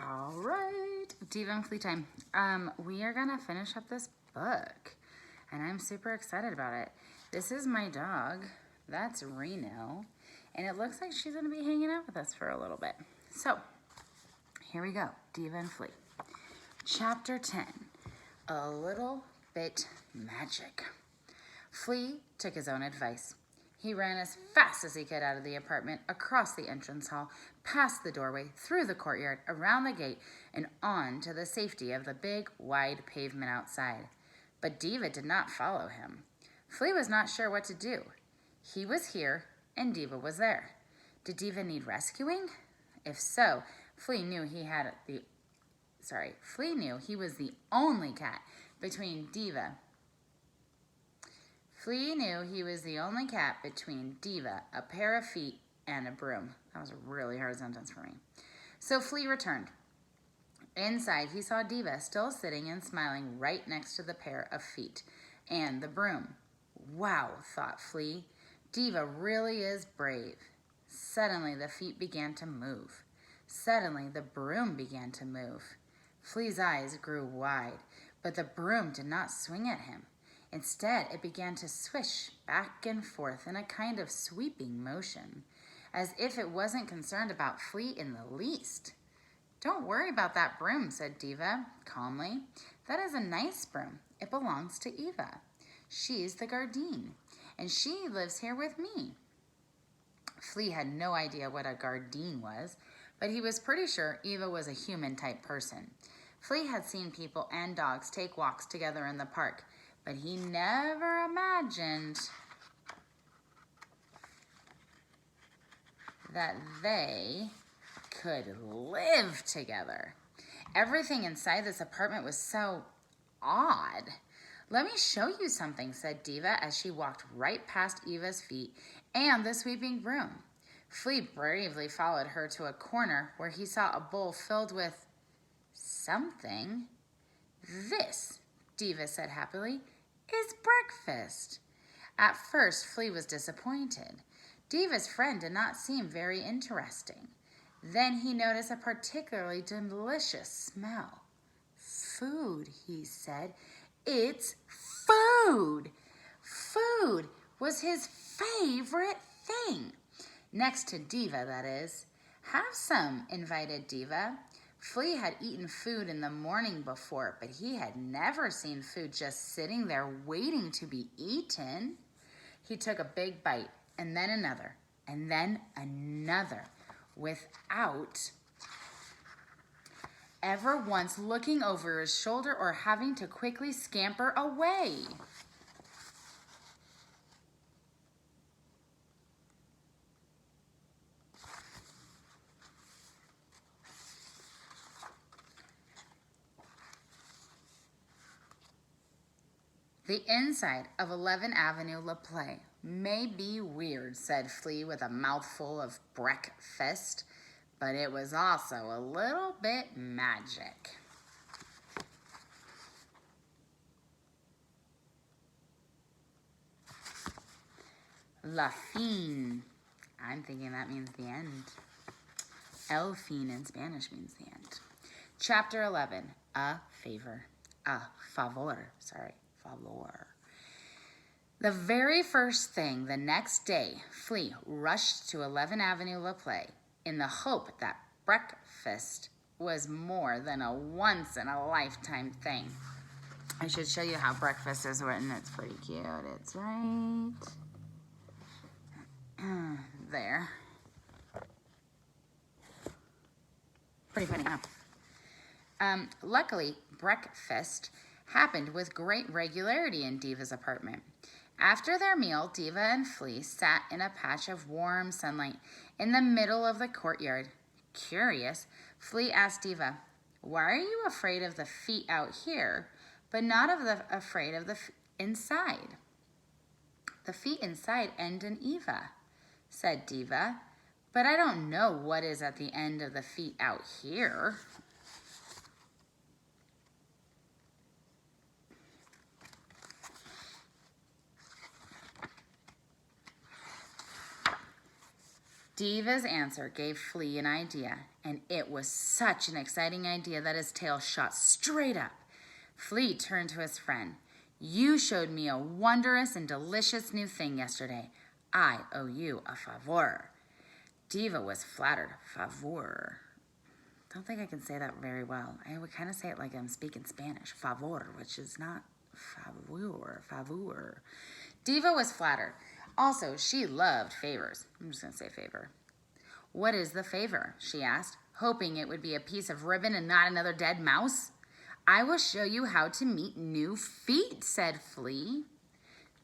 All right, Diva and Flea time. We are gonna finish up this book, and I'm super excited about it. This is my dog. That's Reno, and it looks like she's gonna be hanging out with us for a little bit. So, here we go, Diva and Flea. Chapter 10, A Little Bit Magic. Flea took his own advice. He ran as fast as he could out of the apartment, across the entrance hall, past the doorway, through the courtyard, around the gate, and on to the safety of the big, wide pavement outside. But Diva did not follow him. Flea was not sure what to do. He was here, and Diva was there. Did Diva need rescuing? If so, Flea knew he was the only cat between Diva. Flea knew he was the only cat between Diva, a pair of feet, and a broom. That was a really hard sentence for me. So Flea returned. Inside, he saw Diva still sitting and smiling right next to the pair of feet and the broom. Wow, thought Flea. Diva really is brave. Suddenly, the feet began to move. Suddenly, the broom began to move. Flea's eyes grew wide, but the broom did not swing at him. Instead, it began to swish back and forth in a kind of sweeping motion, as if it wasn't concerned about Flea in the least. Don't worry about that broom, said Diva calmly. That is a nice broom. It belongs to Eva. She's the Gardine, and she lives here with me. Flea had no idea what a Gardine was, but he was pretty sure Eva was a human-type person. Flea had seen people and dogs take walks together in the park, but he never imagined that they could live together. Everything inside this apartment was so odd. Let me show you something, said Diva as she walked right past Eva's feet and the sweeping broom. Flea bravely followed her to a corner where he saw a bowl filled with something. This, Diva said happily, is breakfast. At first, Flea was disappointed. Diva's friend did not seem very interesting. Then he noticed a particularly delicious smell. Food, he said. It's food. Food was his favorite thing. Next to Diva, that is. Have some, invited Diva. Flea had eaten food in the morning before, but he had never seen food just sitting there waiting to be eaten. He took a big bite, and then another, without ever once looking over his shoulder or having to quickly scamper away. The inside of 11 Avenue La Play may be weird, said Flea with a mouthful of breakfast, but it was also a little bit magic. La fin. I'm thinking that means the end. El fin in Spanish means the end. Chapter 11, A favor. Favor. The very first thing the next day, Flea rushed to 11 Avenue La Play in the hope that breakfast was more than a once-in-a-lifetime thing. I should show you how breakfast is written. It's pretty cute. It's right there. Pretty funny, huh? Luckily, breakfast happened with great regularity in Diva's apartment. After their meal, Diva and Flea sat in a patch of warm sunlight in the middle of the courtyard. Curious, Flea asked Diva, "Why are you afraid of the feet out here, but not afraid of the inside?" "The feet inside end in Eva," said Diva, "but I don't know what is at the end of the feet out here." Diva's answer gave Flea an idea, and it was such an exciting idea that his tail shot straight up. Flea turned to his friend. You showed me a wondrous and delicious new thing yesterday. I owe you a favor. Diva was flattered. Favor. Don't think I can say that very well. I would kind of say it like I'm speaking Spanish. Favor, which is not favor. Favor. Diva was flattered. Also, she loved favors. I'm just going to say favor. What is the favor? She asked, hoping it would be a piece of ribbon and not another dead mouse. I will show you how to meet new feet, said Flea.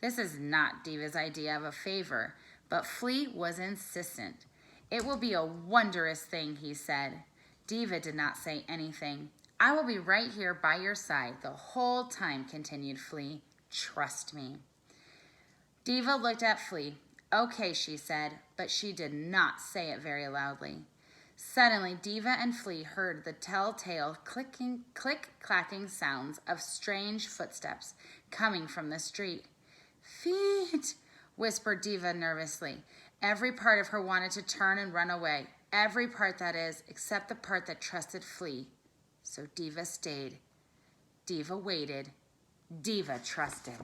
This is not Diva's idea of a favor, but Flea was insistent. It will be a wondrous thing, he said. Diva did not say anything. I will be right here by your side the whole time, continued Flea. Trust me. Diva looked at Flea. Okay, she said, but she did not say it very loudly. Suddenly, Diva and Flea heard the telltale click-clacking sounds of strange footsteps coming from the street. Feet, whispered Diva nervously. Every part of her wanted to turn and run away. Every part, that is, except the part that trusted Flea. So Diva stayed. Diva waited. Diva trusted.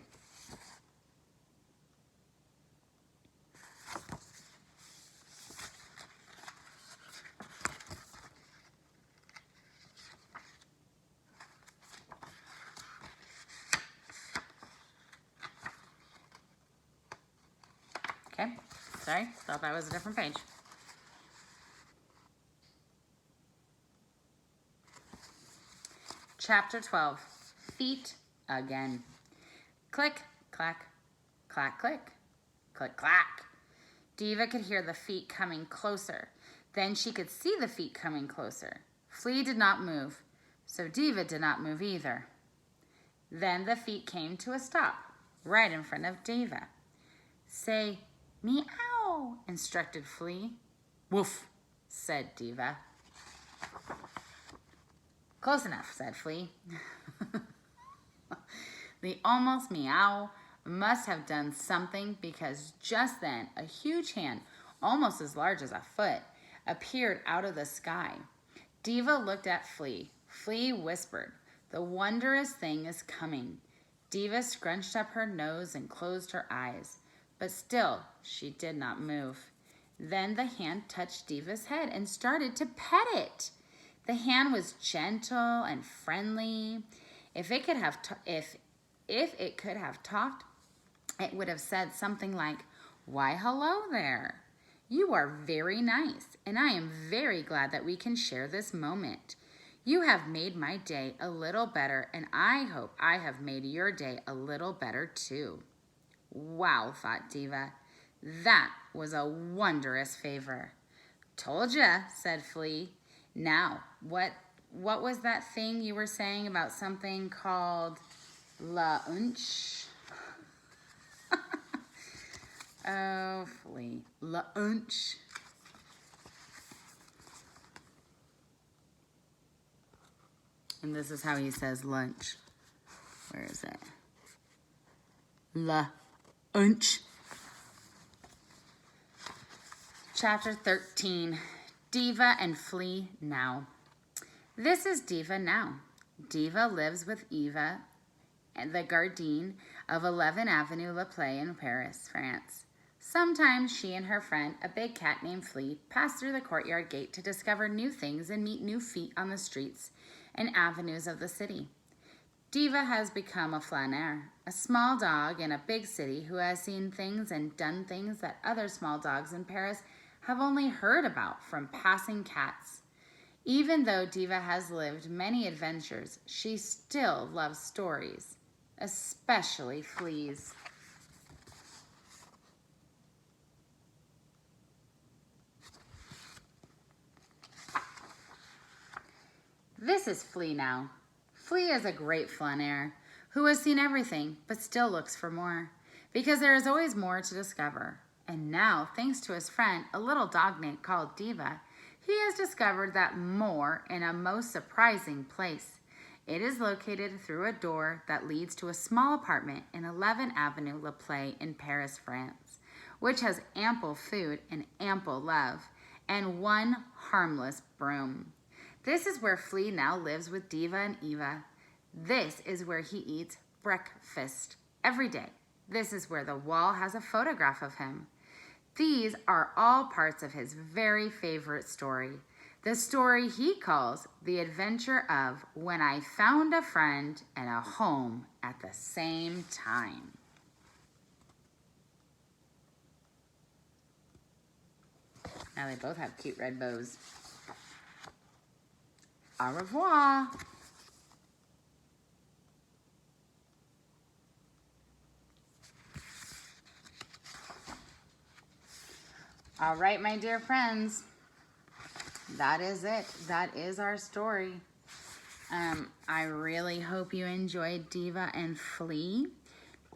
Okay, sorry, thought that was a different page. Chapter 12, Feet Again. Click, clack, clack, click, click, clack. Diva could hear the feet coming closer. Then she could see the feet coming closer. Flea did not move, so Diva did not move either. Then the feet came to a stop, right in front of Diva. Say, meow, instructed Flea. Woof, said Diva. Close enough, said Flea. The almost meow must have done something because just then a huge hand, almost as large as a foot, appeared out of the sky. Diva looked at Flea. Flea whispered, the wondrous thing is coming. Diva scrunched up her nose and closed her eyes, but still she did not move. Then the hand touched Diva's head and started to pet it. The hand was gentle and friendly. If it could have talked, it would have said something like, why, hello there. You are very nice, and I am very glad that we can share this moment. You have made my day a little better, and I hope I have made your day a little better too. Wow, thought Diva. That was a wondrous favor. Told ya, said Flea. Now, what was that thing you were saying about something called lunch? Oh, Flea. Lunch. And this is how he says lunch. Where is it? Lunch. Chapter 13. Diva and Flea now. This is Diva now. Diva lives with Eva, the gardienne of 11 Avenue La Plaie in Paris, France. Sometimes she and her friend, a big cat named Flea, pass through the courtyard gate to discover new things and meet new feet on the streets and avenues of the city. Diva has become a flaneur, a small dog in a big city who has seen things and done things that other small dogs in Paris have only heard about from passing cats. Even though Diva has lived many adventures, she still loves stories, especially Flea's. This is Flea now. Flea is a great flaneur who has seen everything but still looks for more, because there is always more to discover. And now, thanks to his friend, a little dog named called Diva, he has discovered that more in a most surprising place. It is located through a door that leads to a small apartment in 11 Avenue La Plaie in Paris, France, which has ample food and ample love, and one harmless broom. This is where Flea now lives with Diva and Eva. This is where he eats breakfast every day. This is where the wall has a photograph of him. These are all parts of his very favorite story. The story he calls The Adventure of When I Found a Friend and a Home at the Same Time. Now they both have cute red bows. Au revoir. All right, my dear friends, that is it. That is our story. I really hope you enjoyed Diva and Flea.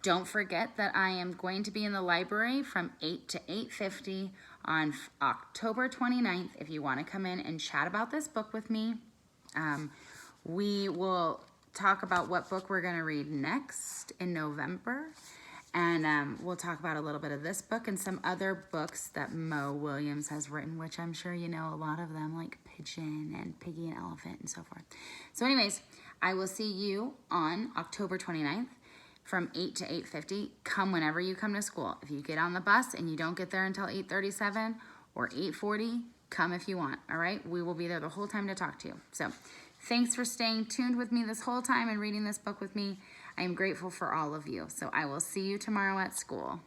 Don't forget that I am going to be in the library from 8 to 8:50 on October 29th if you want to come in and chat about this book with me. We will talk about what book we're going to read next in November. And we'll talk about a little bit of this book and some other books that Mo Williams has written, which I'm sure you know a lot of them, like Pigeon and Piggy and Elephant and so forth. So anyways, I will see you on October 29th from 8 to 8:50. Come whenever you come to school. If you get on the bus and you don't get there until 8:37 or 8:40, come if you want, all right? We will be there the whole time to talk to you. So thanks for staying tuned with me this whole time and reading this book with me. I am grateful for all of you. So I will see you tomorrow at school.